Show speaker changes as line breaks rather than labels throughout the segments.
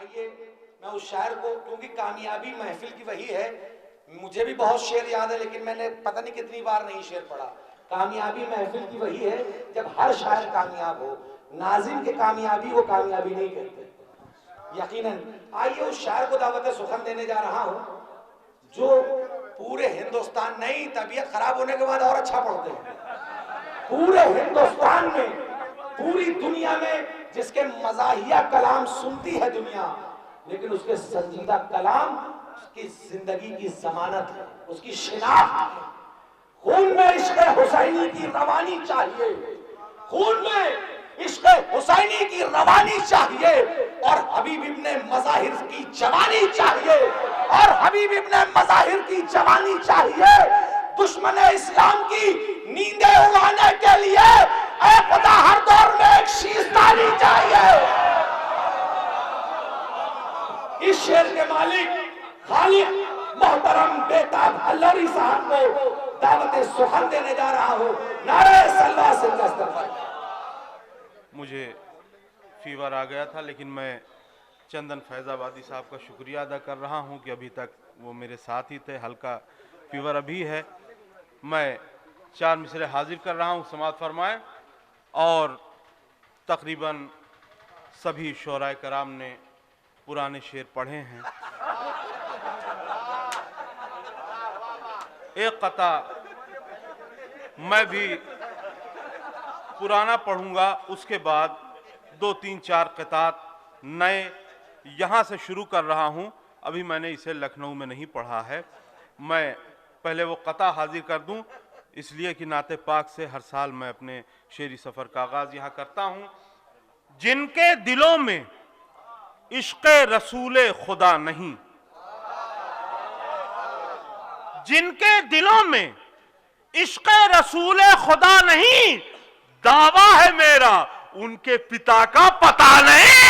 आइए मैं उस शायर को, क्योंकि कामयाबी महफिल की वही है, मुझे भी बहुत शेर याद है लेकिन मैंने पता नहीं कितनी बार नहीं शेर पढ़ा। कामयाबी महफिल की वही है जब हर शायर कामयाब हो, नाज़िम के कामयाबी वो कामयाबी नहीं कहते यकीनन। आइए उस शायर को दावत सुखन देने जा रहा हूं जो पूरे हिंदुस्तान, नहीं तबीयत खराब होने के बाद और अच्छा पढ़ते हैं, पूरे हिंदुस्तान में, पूरी दुनिया में जिसके मज़ाहिया कलाम सुनती है दुनिया, लेकिन उसके संजीदा कलाम उसकी जिंदगी की जमानत है, उसकी शिनाख्त है। खून में इश्क़ हुसैनी की रवानी चाहिए, खून में इश्क़ हुसैनी की रवानी चाहिए, और हबीब इब्ने मज़ाहिर की जवानी चाहिए, और हबीब इब्ने मज़ाहिर की जवानी चाहिए। दुश्मन इस्लाम की नींदें उड़ाने के लिए ऐ खुदा हर दौर में एक शीशदानी चाहिए। इस शेर के मालिक खालिक मोहतरम बेताब हल्लरी साहब को दावत सुखन देने जा रहा हूं। नारे सल्लल्लाहु अलैहि वसल्लम।
मुझे फीवर आ गया था, लेकिन मैं चंदन फैजाबादी साहब का शुक्रिया अदा कर रहा हूं कि अभी तक वो मेरे साथ ही थे। हल्का फीवर अभी है। मैं 4 मिसरे हाजिर कर रहा हूं, समाअत फरमाएं। और तकरीबन सभी शोराए कराम ने पुराने शेर पढ़े हैं। एक कता मैं भी पुराना पढ़ूंगा, उसके बाद 2, 3, 4 क़ितात नए यहाँ से शुरू कर रहा हूँ। अभी मैंने इसे लखनऊ में नहीं पढ़ा है। मैं पहले वो कता हाजिर कर दूँ, इसलिए कि नाते पाक से हर साल मैं अपने शेरी सफ़र का आगाज़ यहाँ करता हूँ। जिनके दिलों में इश्क़ रसूल खुदा नहीं, जिनके दिलों में इश्क़ रसूल खुदा नहीं, दावा है मेरा उनके पिता का पता नहीं।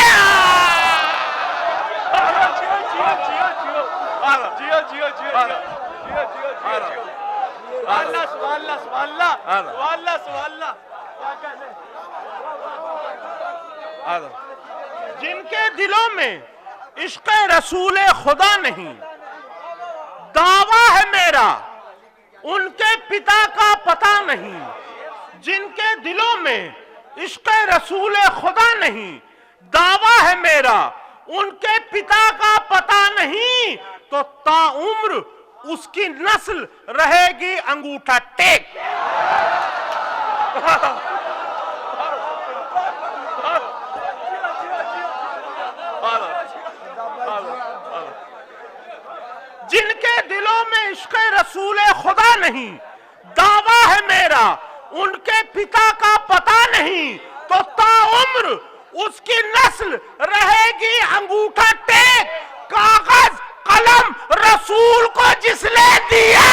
जिनके दिलों में इश्क़ रसूल खुदा नहीं, दावा है मेरा उनके पिता का पता नहीं। जिनके दिलों में इश्क़ रसूल खुदा नहीं, दावा है मेरा उनके पिता का पता नहीं, तो ताउम्र उसकी नस्ल रहेगी अंगूठा टेक। जिनके दिलों में इश्क़ रसूल खुदा नहीं, दावा है मेरा उनके पिता का पता नहीं, तो ताउम्र उसकी नस्ल रहेगी अंगूठा टेक। कागज कलम रसूल को जिसने दिया,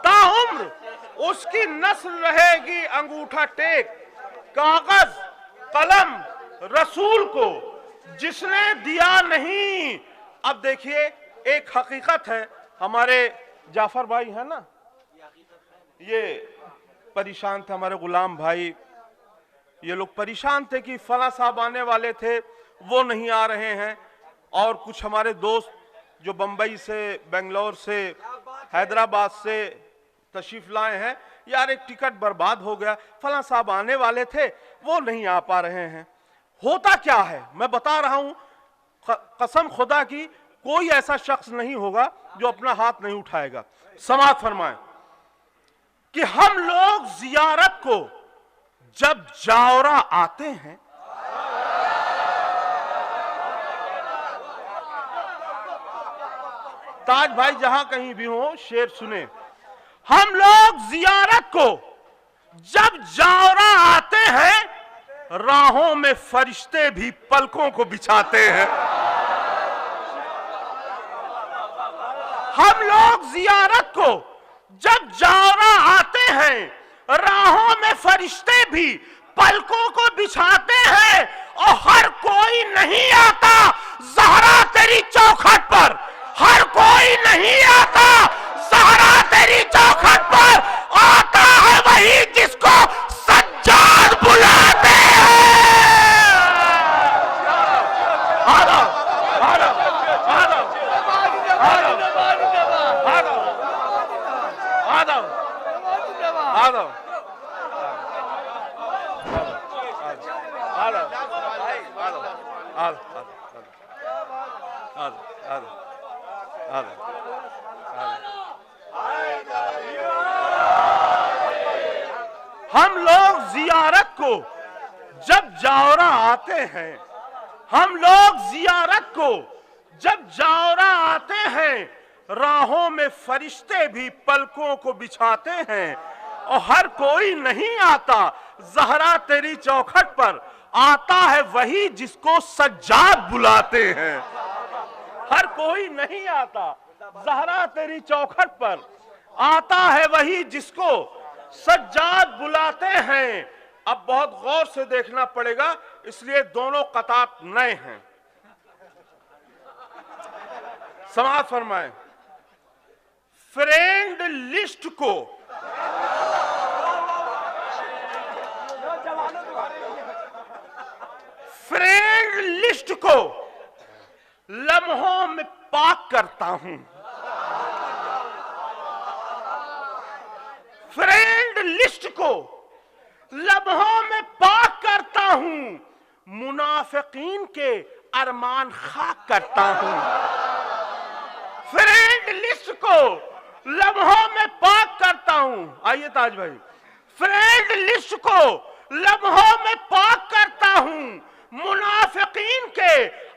ताउम्र उसकी नस्ल रहेगी अंगूठा टेक। कागज कलम रसूल को जिसने दिया नहीं। अब देखिए, एक हकीकत है, हमारे जाफर भाई है ना, ये परेशान थे, हमारे गुलाम भाई, ये लोग परेशान थे कि फला साहब आने वाले थे, वो नहीं आ रहे हैं। और कुछ हमारे दोस्त जो बम्बई से, बेंगलोर से, हैदराबाद से तशरीफ लाए हैं, यार एक टिकट बर्बाद हो गया, फला साहब आने वाले थे, वो नहीं आ पा रहे हैं। होता क्या है मैं बता रहा हूं, कसम खुदा की कोई ऐसा शख्स नहीं होगा जो अपना हाथ नहीं उठाएगा। समाअत फरमाएं कि हम लोग जियारत को जब जावरा आते हैं, ताज भाई जहां कहीं भी हो शेर सुने, हम लोग जियारत को जब जावरा आते हैं, राहों में फरिश्ते भी पलकों को बिछाते हैं। हम लोग जियारत को जब जावरा आते हैं, राहों में फरिश्ते भी पलकों को बिछाते हैं, और हर कोई नहीं आता ज़हरा तेरी चौखट पर, हर कोई नहीं आता, ज़हरा तेरी चौखट पर आता है वही जिसको सज्जाद बुलाते हैं। आदम, आदम, आदम, आदम, आदम, आदम, आदम, हम लोग जियारत को जब जावरा आते हैं, हम लोग जियारत को जब जावरा आते हैं, राहों में फरिश्ते भी पलकों को बिछाते हैं, और हर कोई नहीं आता, ज़हरा तेरी चौखट पर आता है वही जिसको सज्जाद बुलाते हैं। हर कोई नहीं आता, ज़हरा तेरी चौखट पर आता है वही जिसको सज्जाद बुलाते हैं। अब बहुत गौर से देखना पड़ेगा, इसलिए दोनों कतात नए हैं। समाअत फरमाएं। फ्रेंड लिस्ट को फ्रेंड लिस्ट को लम्हों में पाक करता हूं। फ्रेंड लिस्ट को लम्हों में पाक करता हूं, मुनाफिकीन के अरमान खाक करता हूं। फ्रेंड लिस्ट को लम्हों में पाक करता हूं। आइए ताज भाई। फ्रेंड लिस्ट को लम्हों में पाक करता हूं, मुनाफिकीन के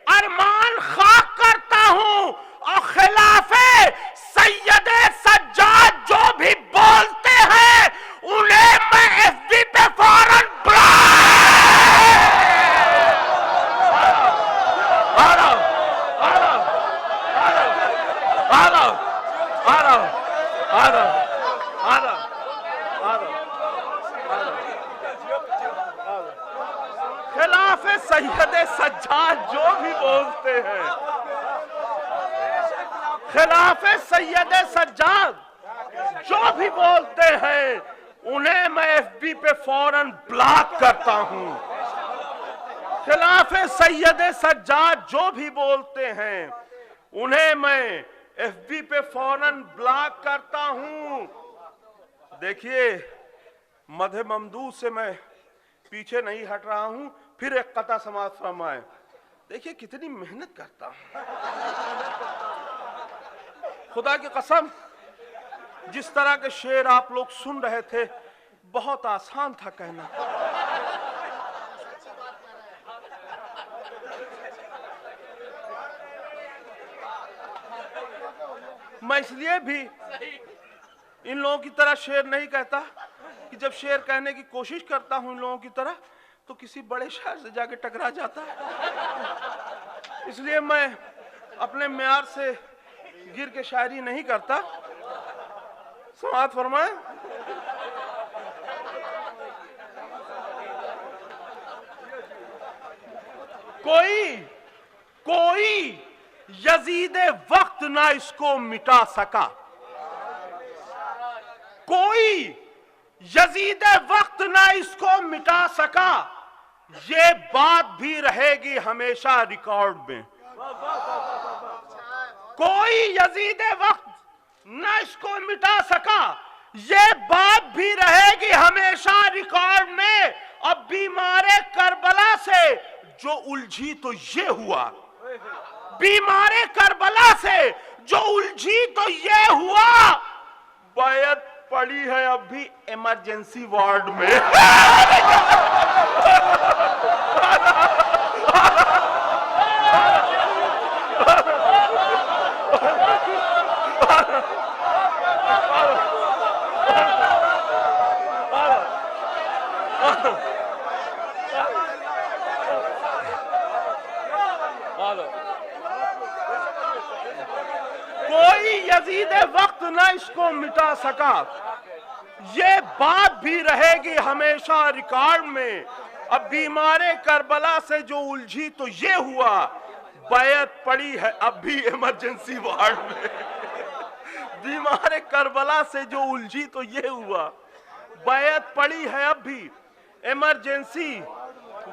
अरमान खाक करता हूं, और खिलाफे सैयदे सज्जाद जो भी बोलते हैं उन्हें मैं एफबी पे फौरन खिलाफे सैयदे सज्जाद जो भी बोलते हैं, खिलाफे सैयदे सज्जाद जो भी बोलते हैं उन्हें मैं एफबी पे फौरन ब्लॉक करता हूं। खिलाफे सैयदे सज्जाद जो भी बोलते हैं उन्हें मैं एफबी पे फौरन ब्लॉक करता हूं। देखिए, मधे ममदूद से मैं पीछे नहीं हट रहा हूं। फिर एक कता समाअत फरमाए। देखिए कितनी मेहनत करता हूं, खुदा की कसम। जिस तरह के शेर आप लोग सुन रहे थे, बहुत आसान था कहना। मैं इसलिए भी इन लोगों की तरह शेर नहीं कहता कि जब शेर कहने की कोशिश करता हूं इन लोगों की तरह, तो किसी बड़े शायर से जाके टकरा जाता है। इसलिए मैं अपने म्यार से गिर के शायरी नहीं करता। समाअत फरमाएं। कोई यजीदे वक्त ना इसको मिटा सका, कोई यजीदे वक्त ना इसको मिटा सका, ये बात भी रहेगी हमेशा रिकॉर्ड में। कोई यजीदे वक्त ना इसको मिटा सका, ये बात भी रहेगी हमेशा रिकॉर्ड में। अब बीमारे करबला से जो उलझी तो ये हुआ, बीमारे करबला से जो उलझी तो ये हुआ, बैत पड़ी है अब भी इमरजेंसी वार्ड में। कोई यजीदे वक्त ना इसको मिटा सका, ये बात भी रहेगी हमेशा रिकॉर्ड में। अब बीमारे करबला से जो उलझी तो ये हुआ, बैत पड़ी है अब भी इमरजेंसी वार्ड में। दीवार करबला से जो उलझी तो ये हुआ, बैत पड़ी है अब भी इमरजेंसी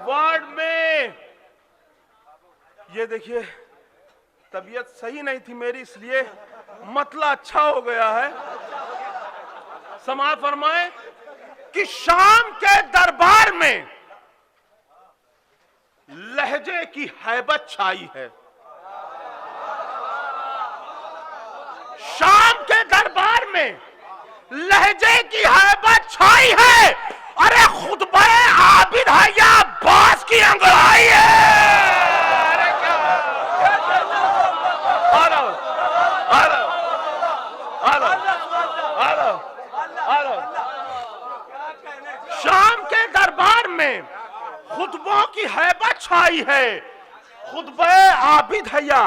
वार्ड में। ये देखिए तबीयत सही नहीं थी मेरी, इसलिए मतला अच्छा हो गया है। समाज फरमाए कि शाम के दरबार में लहजे की हैबत छाई है। शाम के दरबार में लहजे की हैबत छाई है। अरे खुतबा आबिद है या अब्बास की अंगड़ाई है। अरे क्या hello hello hello hello hello. शाम के दरबार में खुतबों की हैबत छाई है। खुतबा आबिद है या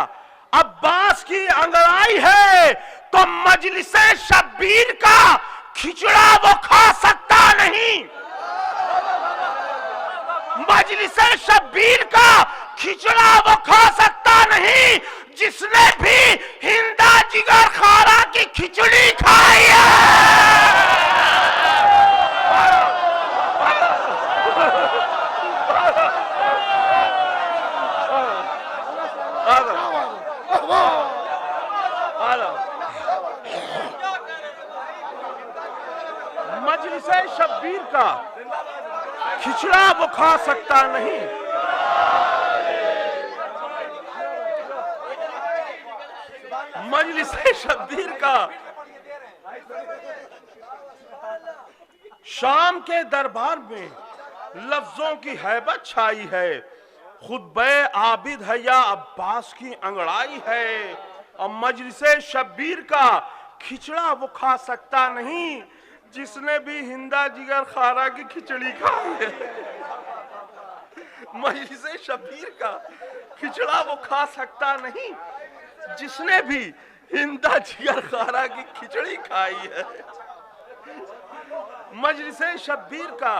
अब्बास की अंगड़ाई है, तो मजलिसे शब्बीर का खिचड़ा वो खा सकता नहीं। मजलिसे शब्बीर का खिचड़ा वो खा सकता नहीं, जिसने भी हिंदा जिगर खारा की खिचड़ी खाई है। मजलिसे शब्बीर का खिचड़ा वो खा सकता नहीं। मजलिसे शब्बीर का शाम के दरबार में लफ्जों की हैबत छाई है। खुतबे आबिद है या अब्बास की अंगड़ाई है, और मजलिसे शब्बीर का खिचड़ा वो खा सकता नहीं, जिसने भी हिंदा जिगर खारा की खिचड़ी खाई है। मजलिसे शब्बीर का खिचड़ा वो खा सकता नहीं, जिसने भी हिंदा जिगर खारा की खिचड़ी खाई है। मजलिसे शब्बीर का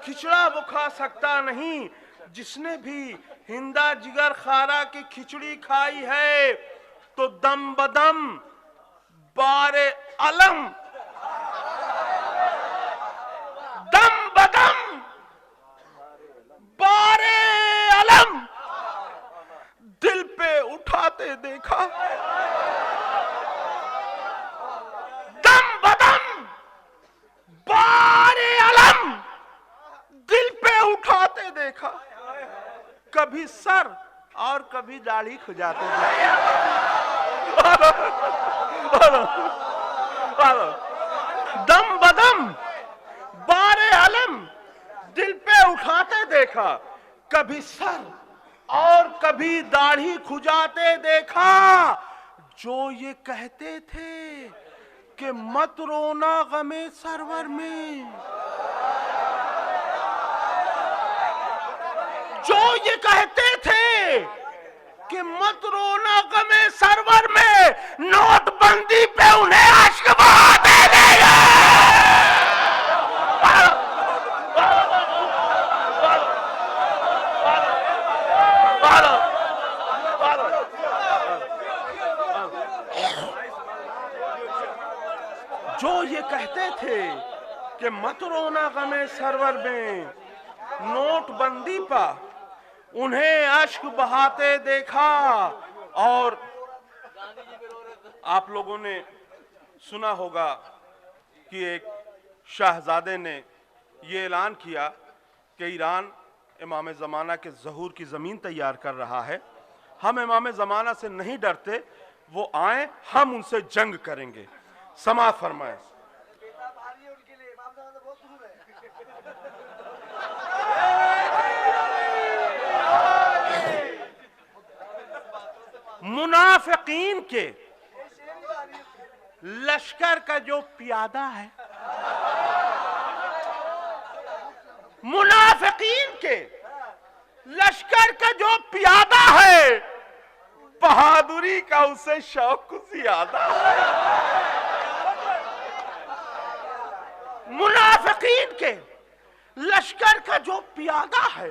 खिचड़ा वो खा सकता नहीं, जिसने भी हिंदा जिगर खारा की खिचड़ी खाई है, तो दम बदम बारे अलम, दम बदम बारे अलम दिल पे उठाते देखा। दम बदम बारे अलम दिल पे उठाते देखा। कभी सर और कभी दाढ़ी खुजाते देखा। दम बदम बारे अलम दिल पे उठाते देखा। कभी सर और कभी दाढ़ी खुजाते देखा। जो ये कहते थे कि मत रोना गमे सरवर में, जो ये कहते थे कि मत रोना गमे सरवर में, नोटबंदी पे उन्हें अश्क बहाते देगा। जो ये कहते थे कि मत रोना गमे सरवर में, नोटबंदी पर उन्हें अश्क बहाते देखा। और आप लोगों ने सुना होगा कि एक शहजादे ने ये ऐलान किया कि ईरान इमाम ज़माना के ज़हूर की ज़मीन तैयार कर रहा है। हम इमाम ज़माना से नहीं डरते, वो आए हम उनसे जंग करेंगे। समाअत फरमाए। मुनाफिकीन के लश्कर का जो प्यादा है, मुनाफिकीन के लश्कर का जो प्यादा है, बहादुरी का उसे शौक कुछ ज्यादा है। मुनाफिकीन के लश्कर का जो प्यादा है,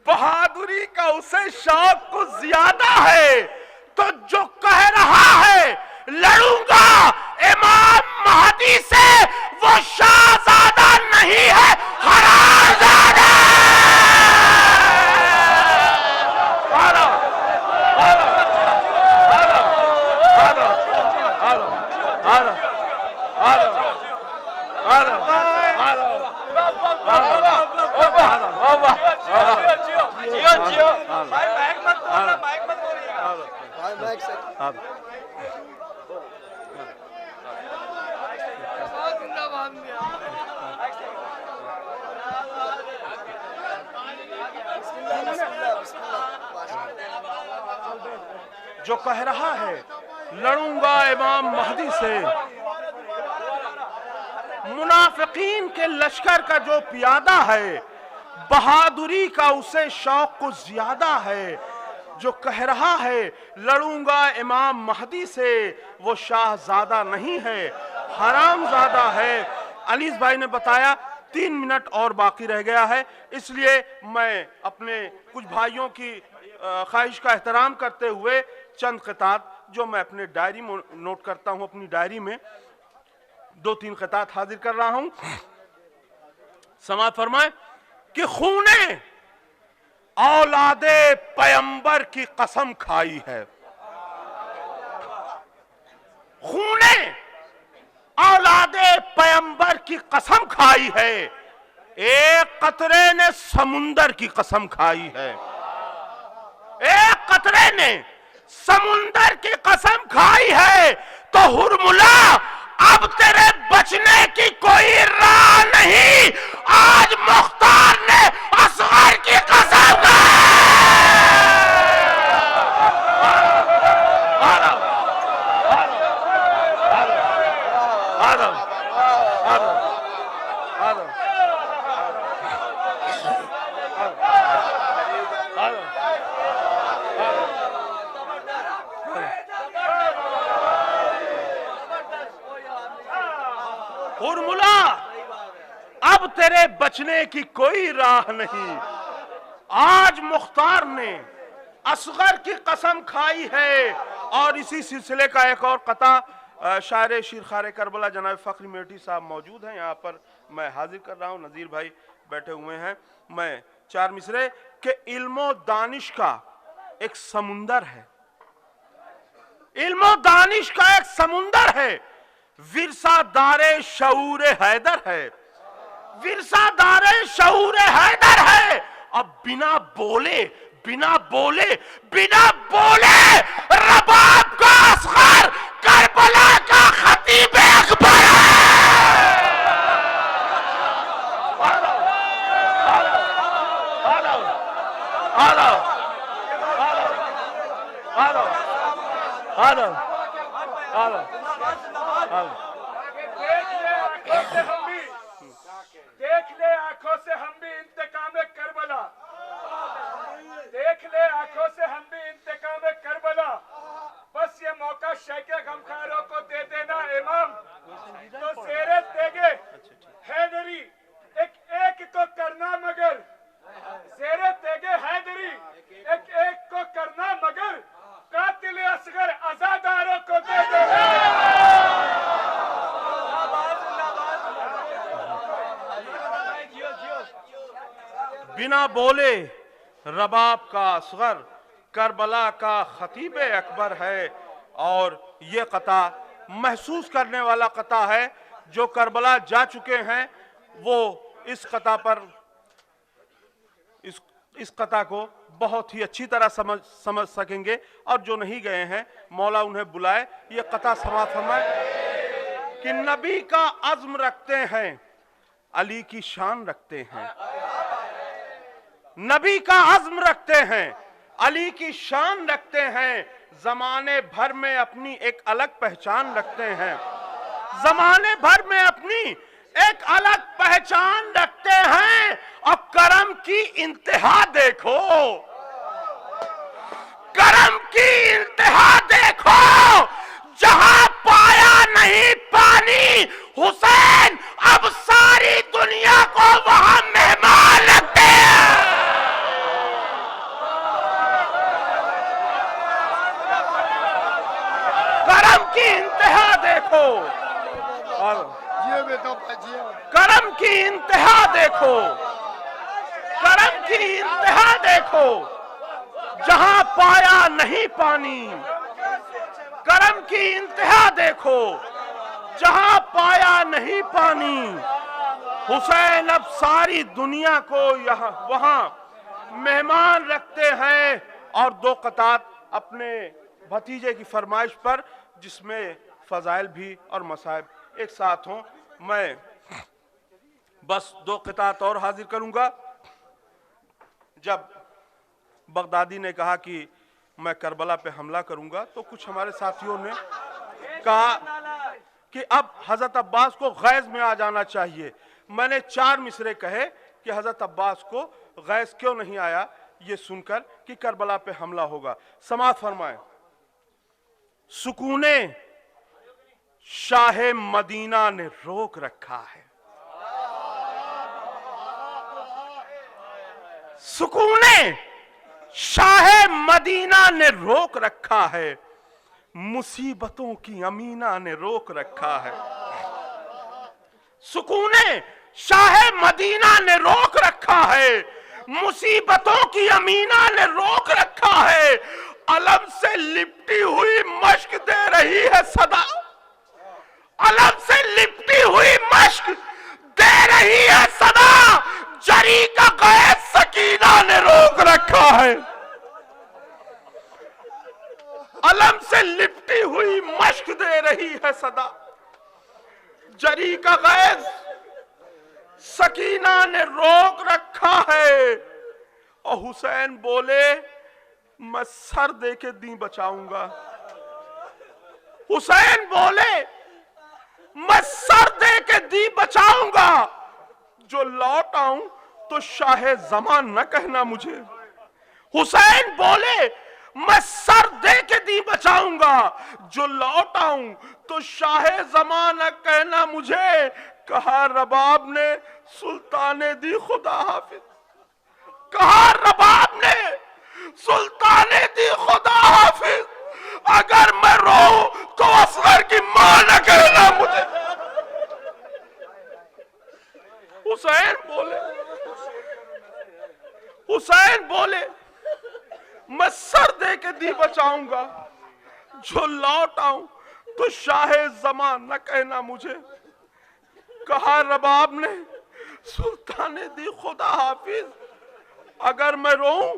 बहादुरी का उसे शौक कुछ ज्यादा है। तो जो कह रहा है लड़ूंगा, जो कह रहा है लड़ूंगा इमाम महदी से, मुनाफिकीन के लश्कर का जो पियादा है, बहादुरी का उसे शौक कुछ ज्यादा है। जो कह रहा है लड़ूंगा इमाम महदी से, वो शाहजादा नहीं है, हरामजादा है। अलीस भाई ने बताया 3 मिनट और बाकी रह गया है, इसलिए मैं अपने कुछ भाइयों की ख्वाहिश का एहतराम करते हुए चंद खितात जो मैं अपने डायरी में नोट करता हूं, अपनी डायरी में 2-3 खितात हाजिर कर रहा हूं। समाअत फरमाए कि खूने औलादे पैगंबर की कसम खाई है। खूने औलादे पैगंबर की कसम खाई है, एक कतरे ने समुंदर की कसम खाई है। एक कतरे ने समुंदर की कसम खाई है, तो हुरमुला अब तेरे बचने की कोई राह नहीं। आज मुख्तार ने असगर की कसम खाई। हुरमुला अब तेरे बचने की कोई राह नहीं। आज मुख्तार ने असगर की कसम खाई है। और इसी सिलसिले का एक और कता शायर शीरखारे करबला जनाब फखरी मेटी साहब मौजूद हैं, यहाँ पर मैं हाजिर कर रहा हूँ। नज़ीर भाई बैठे हुए हैं। मैं 4 मिसरे के इल्मो दानिश का एक समुंदर है, इल्मो दानिश का एक समुंदर है, विरसा दारे शऊर हैदर है, विरसा दारे शऊर हैदर है। अब बिना बोले रबाब का असगर करबला का खतीब अकबर
देख ले आंखों से हम भी इंतकाम करबला, देख ले आंखों से हम भी इंतकाम करबला। बस ये मौका शेखे गमखारों को दे देना इमाम, तो सेरे तेगे हैदरी एक को करना मगर, सेरे तेगे हैदरी एक को करना मगर, कातिल असगर आजादारों को दे देना।
बिना बोले रबाब का असगर करबला का खतीब अकबर है। और ये कता महसूस करने वाला कता है। जो करबला जा चुके हैं वो इस कता पर इस कता को बहुत ही अच्छी तरह समझ सकेंगे, और जो नहीं गए हैं मौला उन्हें बुलाए। ये कता समाअत फरमाए कि नबी का अज़्म रखते हैं, अली की शान रखते हैं। नबी का अज़्म रखते हैं, अली की शान रखते हैं, जमाने भर में अपनी एक अलग पहचान रखते हैं, जमाने भर में अपनी एक अलग पहचान रखते हैं। और करम की इंतहा देखो, करम की इंतहा देखो, जहां पाया नहीं पानी हुसैन अब सारी दुनिया को वहां मेहमान रखते हैं। करम की इंतहा देखो, करम की इंतहा देखो, करम की इंतहा देखो, जहां पाया नहीं पानी। करम की इंतहा देखो, जहां पाया नहीं पानी। हुसैन अब सारी दुनिया को यहाँ वहां मेहमान रखते हैं और 2 क़तात अपने भतीजे की फरमाइश पर, जिसमें फजाइल भी और मसाइब एक साथ हों। मैं बस 2 क़तात और हाजिर करूंगा। जब बगदादी ने कहा कि मैं करबला पे हमला करूंगा, तो कुछ हमारे साथियों ने कहा कि अब हजरत अब्बास को गैज़ में आ जाना चाहिए। मैंने 4 मिसरे कहे कि हजरत अब्बास को गैज़ क्यों नहीं आया, ये सुनकर कि करबला पे हमला होगा। समाअत फरमाएं। सुकूने शाह मदीना ने रोक रखा है, सुकूने शाह मदीना ने रोक रखा है, मुसीबतों की अमीना ने रोक रखा है। सुकूने शाह मदीना ने रोक रखा है, मुसीबतों की अमीना ने रोक रखा है। अलम से लिपटी हुई मश्क दे रही है सदा, अलम से लिपटी हुई मश्क दे रही है सदा, जरी का गैस सकीना ने रोक रखा है। अलम से लिपटी हुई मश्क दे रही है सदा, जरी का गैस सकीना ने रोक रखा है। और हुसैन बोले मैं सर दे के दी बचाऊंगा। हुसैन बोले मैं सर दे के दी बचाऊंगा, जो लौट आऊं तो शाह ज़मान न कहना मुझे। हुसैन बोले मैं सर दे के दी बचाऊंगा, जो लौट आऊं तो शाह ज़मान न कहना मुझे। कहा रबाब ने सुल्ताने दी खुदा हाफिज, कहा रबाब ने सुल्ताने दी खुदा हाफिज, अगर मैं रोऊं तो असगर की मां न कहना मुझे। हुसैन बोले मैं सर दे के दी बचाऊंगा, जो लौट आऊं तो शाह ज़मान न कहना मुझे। कहा रबाब ने सुल्ताने दी खुदा हाफिज, अगर मैं रोऊं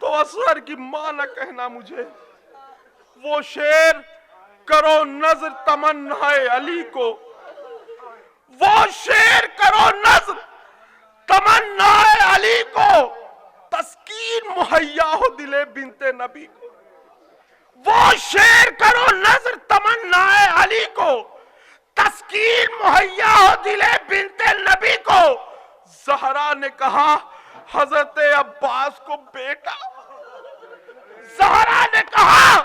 तो असगर की मां न कहना मुझे। वो शेर करो नजर तमन्नाए अली को, वो शेर करो नजर तमन्नाए अली को, तस्कीन मुहैया हो दिले बिनते नबी को। वो शेर करो नजर तमन्नाए अली को, तस्कीन मुहैया हो दिले बिनते नबी को। ज़हरा ने कहा हजरत अब्बास को बेटा, ज़हरा ने कहा